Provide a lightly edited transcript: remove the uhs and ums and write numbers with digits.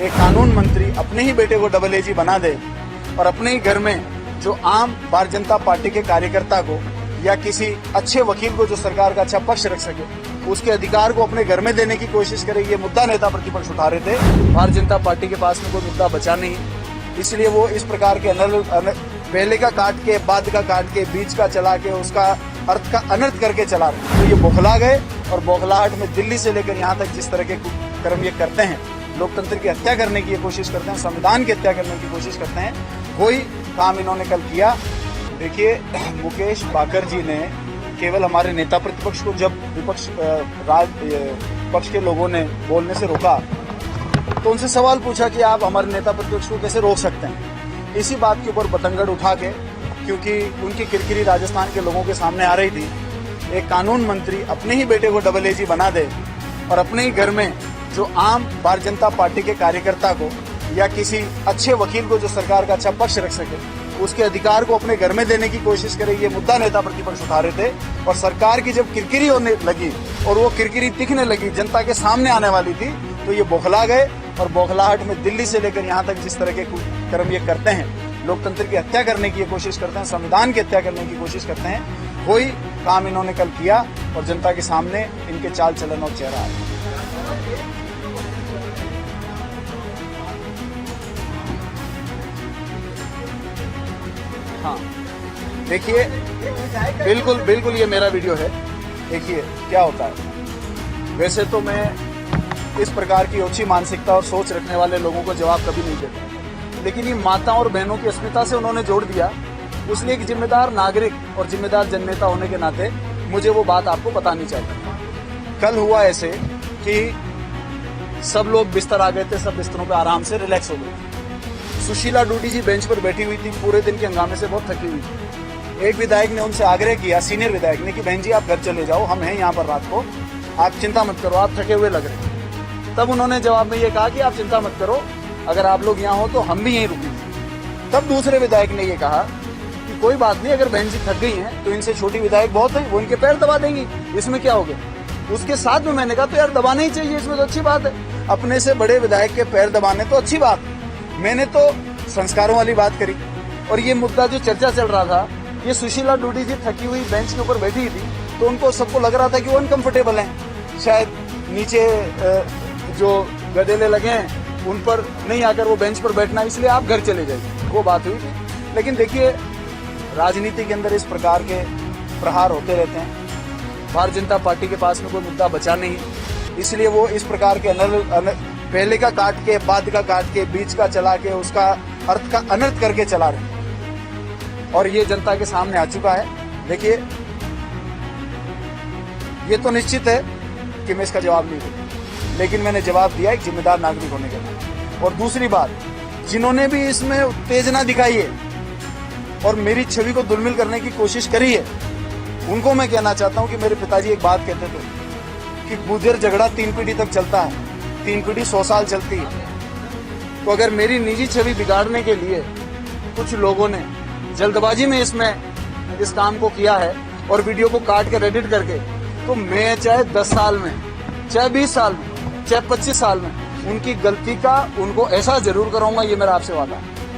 एक कानून मंत्री अपने ही बेटे को डबल एजी बना दे और अपने ही घर में जो आम भारतीय जनता पार्टी के कार्यकर्ता को या किसी अच्छे वकील को जो सरकार का अच्छा पक्ष रख सके उसके अधिकार को अपने घर में देने की कोशिश करे, ये मुद्दा नेता प्रतिपक्ष उठा रहे थे। भारतीय जनता पार्टी के पास में कोई मुद्दा बचा नहीं, इसलिए वो इस प्रकार के पहले का काट के बाद का काट के बीच का चला के उसका अर्थ का अनर्थ करके चला रहे। तो ये बौखला गए और बौखलाहट में दिल्ली से लेकर यहाँ तक जिस तरह के कर्म ये करते हैं, लोकतंत्र की हत्या करने की ये कोशिश करते हैं, संविधान की हत्या करने की कोशिश करते हैं, वही काम इन्होंने कल किया। देखिए, मुकेश बाकर जी ने केवल हमारे नेता प्रतिपक्ष को जब पक्ष के लोगों ने बोलने से रोका तो उनसे सवाल पूछा कि आप हमारे नेता प्रतिपक्ष को कैसे रोक सकते हैं। इसी बात के ऊपर बतंगड़ उठा के, क्योंकि उनकी किरकिरी राजस्थान के लोगों के सामने आ रही थी, एक कानून मंत्री अपने ही बेटे को डबल एजी बना दे और अपने ही घर में जो आम भारतीय जनता पार्टी के कार्यकर्ता को या किसी अच्छे वकील को जो सरकार का अच्छा पक्ष रख सके उसके अधिकार को अपने घर में देने की कोशिश करे, ये मुद्दा नेता प्रतिपक्ष उठा रहे थे। और सरकार की जब किरकिरी होने लगी और वो किरकिरी दिखने लगी, जनता के सामने आने वाली थी, तो ये बौखला गए और बौखलाहट में दिल्ली से लेकर यहाँ तक जिस तरह के कर्म ये करते हैं, लोकतंत्र की हत्या करने की ये कोशिश करते हैं, संविधान की हत्या करने की कोशिश करते हैं, वही काम इन्होंने कल किया और जनता के सामने इनके चाल चलन और चेहरा आया। हाँ, देखिए, बिल्कुल ये मेरा वीडियो है। देखिए क्या होता है। वैसे तो मैं इस प्रकार की ओछी मानसिकता और सोच रखने वाले लोगों को जवाब कभी नहीं देता, लेकिन ये माता और बहनों की अस्मिता से उन्होंने जोड़ दिया, इसलिए एक जिम्मेदार नागरिक और जिम्मेदार जननेता होने के नाते मुझे वो बात आपको बतानी चाहिए। कल हुआ ऐसे कि सब लोग बिस्तर आ गए थे, सब बिस्तरों पर आराम से रिलैक्स हो गए। सुशीला डूडी जी बेंच पर बैठी हुई थी, पूरे दिन के हंगामे से बहुत थकी हुई थी। एक विधायक ने उनसे आग्रह किया, सीनियर विधायक ने, कि बहन जी आप घर चले जाओ, हम हैं यहाँ पर रात को, आप चिंता मत करो, आप थके हुए लग रहे हैं। तब उन्होंने जवाब में ये कहा कि आप चिंता मत करो, अगर आप लोग यहाँ हो तो हम भी यहीं रुकेंगे। तब दूसरे विधायक ने ये कहा कि कोई बात नहीं, अगर बहन जी थक गई हैं तो इनसे छोटी विधायक बहुत है, वो इनके पैर दबा देंगी, इसमें क्या हो गया। उसके साथ में मैंने कहा तो यार दबाना ही चाहिए, इसमें तो अच्छी बात है, अपने से बड़े विधायक के पैर दबाने तो अच्छी बात। मैंने तो संस्कारों वाली बात करी। और ये मुद्दा जो चर्चा चल रहा था, ये सुशीला डूडी जी थकी हुई बेंच के ऊपर बैठी थी, तो उनको सबको लग रहा था कि वो अनकंफर्टेबल हैं, शायद नीचे जो गदेले लगे हैं उन पर नहीं आकर वो बेंच पर बैठना, इसलिए आप घर चले जाइए, वो बात हुई थी। लेकिन देखिए, राजनीति के अंदर इस प्रकार के प्रहार होते रहते हैं। भारतीय जनता पार्टी के पास में कोई मुद्दा बचा नहीं, इसलिए वो इस प्रकार के पहले का काट के बाद का काट के बीच का चला के उसका अर्थ का अनर्थ करके चला रहे हैं और ये जनता के सामने आ चुका है। देखिए, ये तो निश्चित है कि मैं इसका जवाब नहीं दूंगा, लेकिन मैंने जवाब दिया एक जिम्मेदार नागरिक होने के नाते। और दूसरी बात, जिन्होंने भी इसमें उत्तेजना दिखाई है और मेरी छवि को दुर्मिल करने की कोशिश करी है, उनको मैं कहना चाहता हूं कि मेरे पिताजी एक बात कहते थे कि गुजर झगड़ा 3 पीढ़ी तक चलता है, 3 पीढ़ी 100 साल चलती है। तो अगर मेरी निजी छवि बिगाड़ने के लिए कुछ लोगों ने जल्दबाजी में इस काम को किया है और वीडियो को काट के एडिट करके, तो मैं चाहे 10 साल में, चाहे 20 साल में, चाहे 25 साल में उनकी गलती का उनको एहसास जरूर कराऊंगा, ये मेरा आपसे वादा है।